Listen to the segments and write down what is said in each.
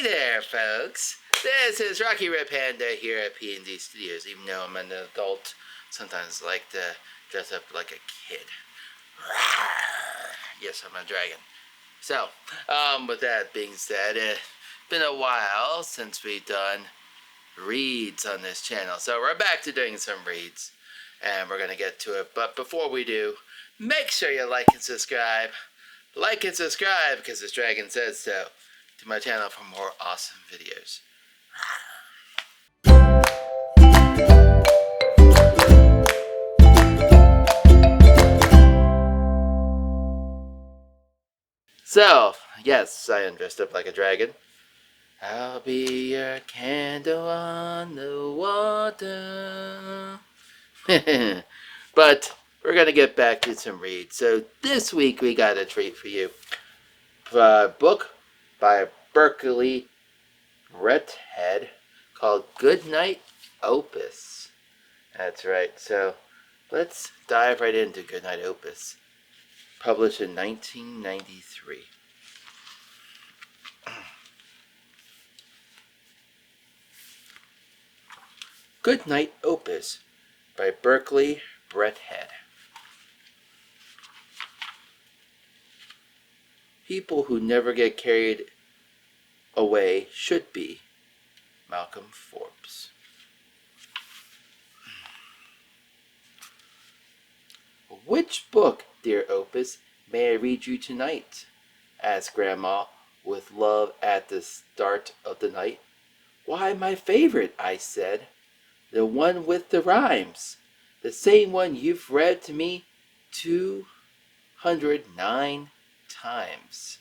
Hi there, folks. This is Rocky Red Panda here at P&D Studios. Even though I'm an adult, sometimes I like to dress up like a kid. Yes, I'm a dragon. So, with that being said, it's been a while since we've done reads on this channel. So we're back to doing some reads, and we're going to get to it. But before we do, make sure you like and subscribe. Like and subscribe, because this dragon says so, to my channel for more awesome videos. So, yes, I am dressed up like a dragon. I'll be your candle on the water. But we're going to get back to some reads. So this week we got a treat for you. A book by Berkeley Redhead called Goodnight Opus. That's right. So let's dive right into Goodnight Opus. Published in 1993. Goodnight Opus by Berkeley Redhead. People who never get carried away should be. Malcolm Forbes. Which book, dear Opus, may I read you tonight? Asked Grandma with love at the start of the night. Why, my favorite, I said. The one with the rhymes. The same one you've read to me 209 times.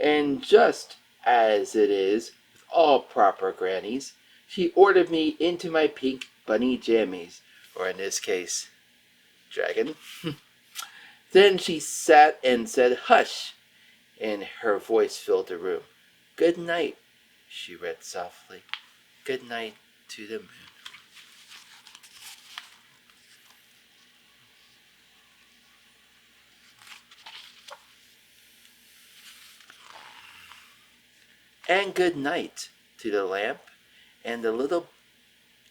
And just as it is with all proper grannies, she ordered me into my pink bunny jammies, or in this case, dragon. Then she sat and said, hush, and her voice filled the room. Good night, she read softly. Good night to the moon. And good night to the lamp and the little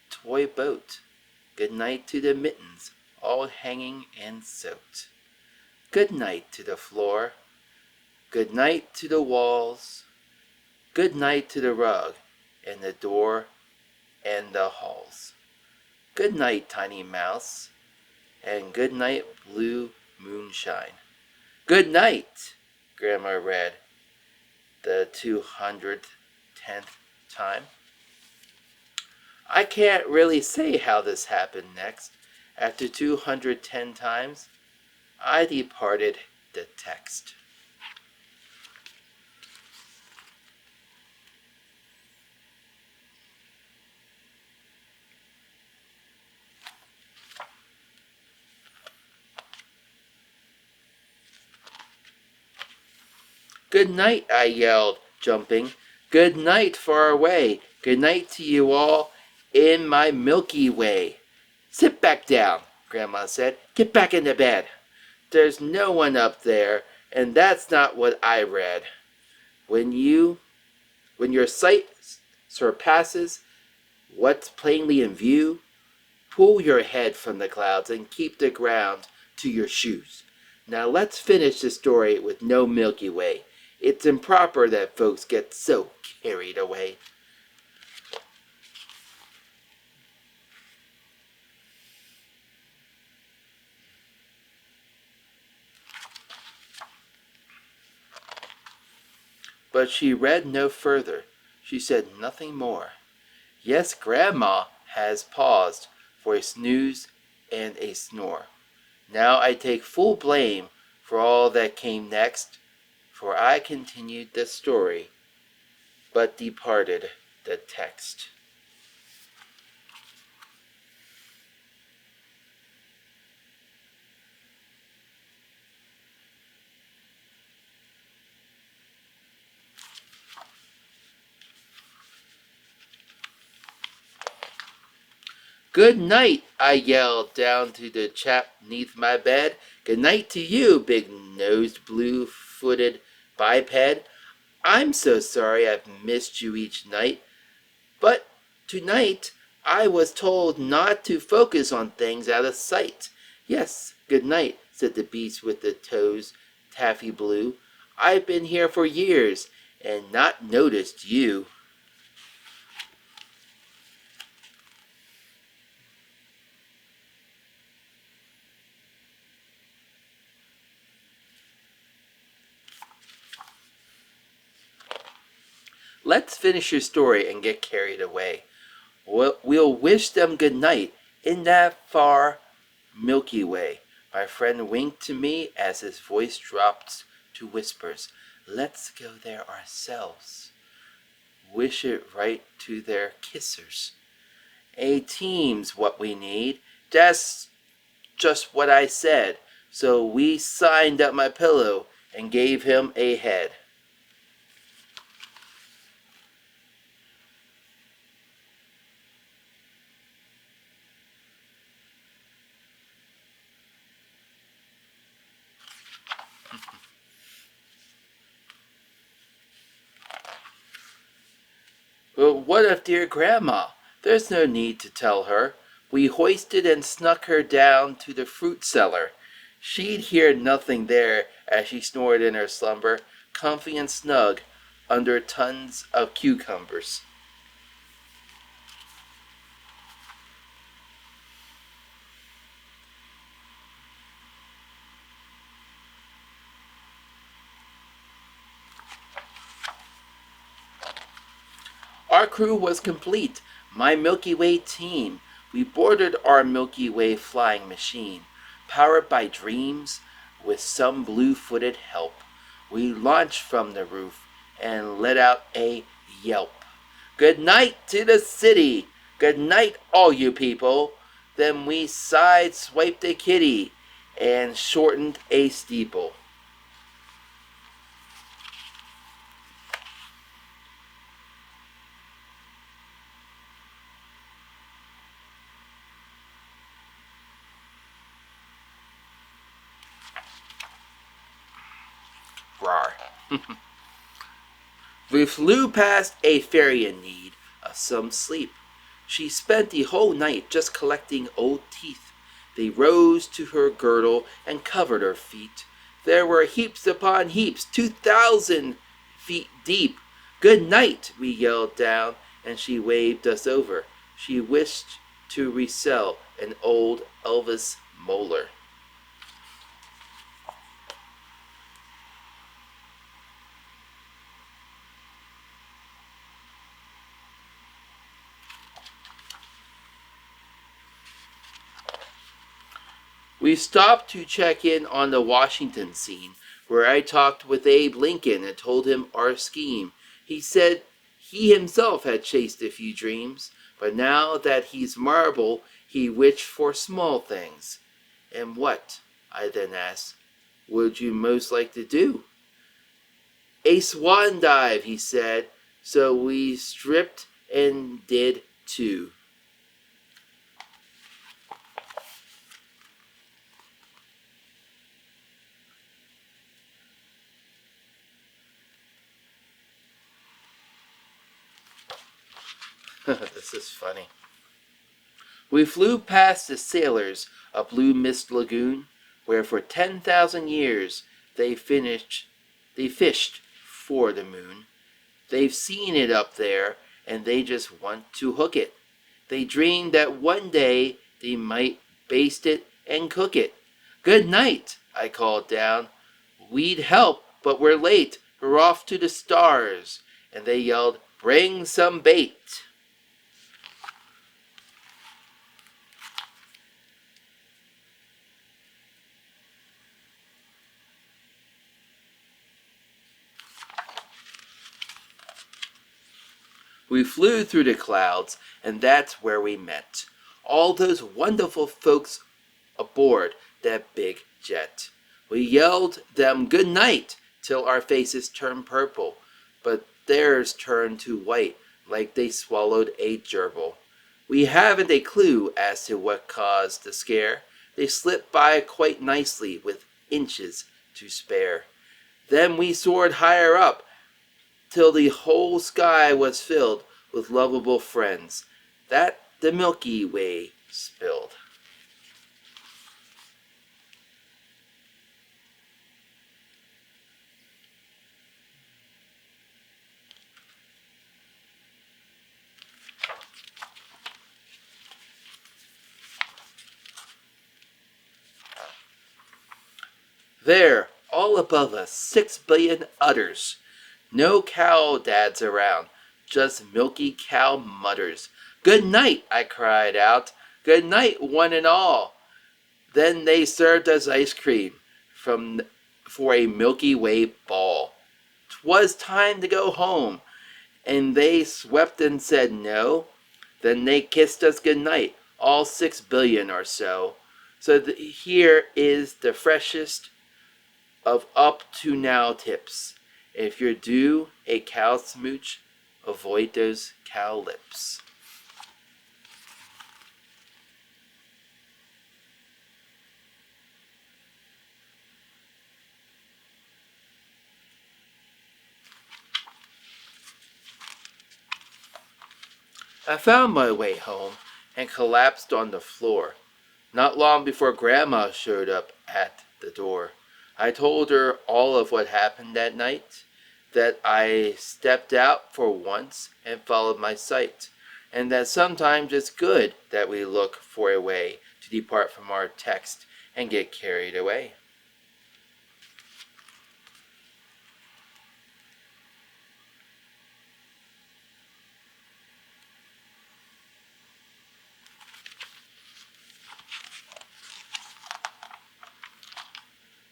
toy boat. Good night to the mittens, all hanging and soaked. Good night to the floor. Good night to the walls. Good night to the rug and the door and the halls. Good night, tiny mouse, and good night, blue moonshine. Good night, Grandma read the 210th time. I can't really say how this happened next. After 210 times, I departed the text. Good night, I yelled, jumping. Good night far away. Good night to you all in my Milky Way. Sit back down, Grandma said. Get back into bed. There's no one up there, and that's not what I read. When your sight surpasses what's plainly in view, pull your head from the clouds and keep the ground to your shoes. Now let's finish the story with no Milky Way. It's improper that folks get so carried away. But she read no further. She said nothing more. Yes, Grandma has paused for a snooze and a snore. Now I take full blame for all that came next, for I continued the story, but departed the text. Good night, I yelled down to the chap neath my bed. Good night to you, big-nosed, blue-footed biped. I'm so sorry I've missed you each night, but tonight I was told not to focus on things out of sight. Yes, good night, said the beast with the toes taffy blue. I've been here for years and not noticed you. Let's finish your story and get carried away. We'll wish them good night in that far Milky Way. My friend winked to me as his voice dropped to whispers. Let's go there ourselves. Wish it right to their kissers. A team's what we need. That's just what I said. So we signed up my pillow and gave him a head. But what of dear Grandma? There's no need to tell her. We hoisted and snuck her down to the fruit cellar. She'd hear nothing there as she snored in her slumber, comfy and snug, under tons of cucumbers. Our crew was complete, my Milky Way team. We boarded our Milky Way flying machine, powered by dreams with some blue-footed help. We launched from the roof and let out a yelp. Good night to the city! Good night, all you people! Then we side-swiped a kitty and shortened a steeple. Rawr. We flew past a fairy in need of some sleep. She spent the whole night just collecting old teeth. They rose to her girdle and covered her feet. There were heaps upon heaps, 2,000 feet deep. Good night, we yelled down, and she waved us over. She wished to resell an old Elvis molar. We stopped to check in on the Washington scene, where I talked with Abe Lincoln and told him our scheme. He said he himself had chased a few dreams, but now that he's marble, he wished for small things. And what, I then asked, would you most like to do? A swan dive, he said, so we stripped and did too. This is funny. We flew past the sailors of Blue Mist Lagoon, where for 10,000 years they fished for the moon. They've seen it up there, and they just want to hook it. They dreamed that one day they might baste it and cook it. Good night, I called down. We'd help, but we're late. We're off to the stars. And they yelled, bring some bait. We flew through the clouds, and that's where we met all those wonderful folks aboard that big jet. We yelled them good night till our faces turned purple, but theirs turned to white like they swallowed a gerbil. We haven't a clue as to what caused the scare. They slipped by quite nicely with inches to spare. Then we soared higher up, till the whole sky was filled with lovable friends that the Milky Way spilled. There, all above us, 6 billion udders. No cow dads around, just milky cow mutters. Good night, I cried out. Good night, one and all. Then they served us ice cream for a Milky Way ball. 'Twas time to go home, and they swept and said no. Then they kissed us good night, all 6 billion or so. So here is the freshest of up to now tips. If you're due a cow smooch, avoid those cow lips. I found my way home and collapsed on the floor. Not long before Grandma showed up at the door. I told her all of what happened that night, that I stepped out for once and followed my sight, and that sometimes it's good that we look for a way to depart from our text and get carried away.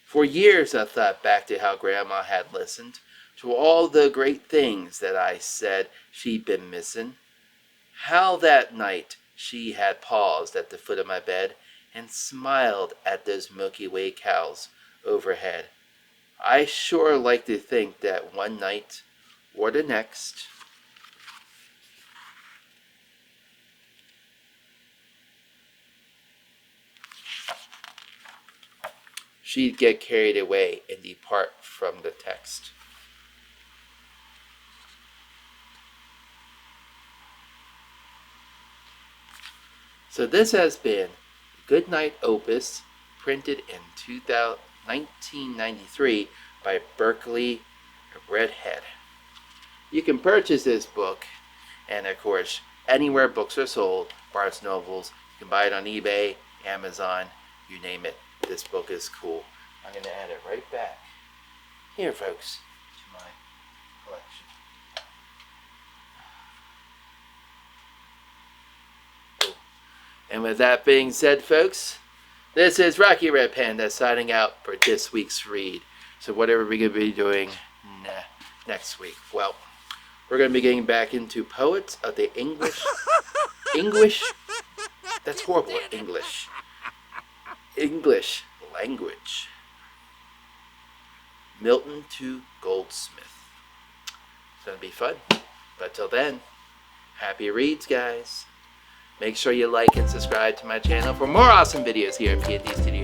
For years I thought back to how Grandma had listened to all the great things that I said she'd been missing. How that night she had paused at the foot of my bed and smiled at those Milky Way cows overhead. I sure like to think that one night or the next, she'd get carried away and depart from the text. So this has been Goodnight Opus, printed in 1993 by Berkeley Redhead. You can purchase this book, and of course, anywhere books are sold, Barnes Nobles. You can buy it on eBay, Amazon, you name it. This book is cool. I'm going to add it right back here, folks, to my collection. Cool. And with that being said, folks, this is Rocky Red Panda signing out for this week's read. So whatever we're going to be doing next week. Well, we're going to be getting back into Poets of the English. That's horrible. English language. Milton to Goldsmith. It's going to be fun. But till then, happy reads, guys. Make sure you like and subscribe to my channel for more awesome videos here at P&D Studio.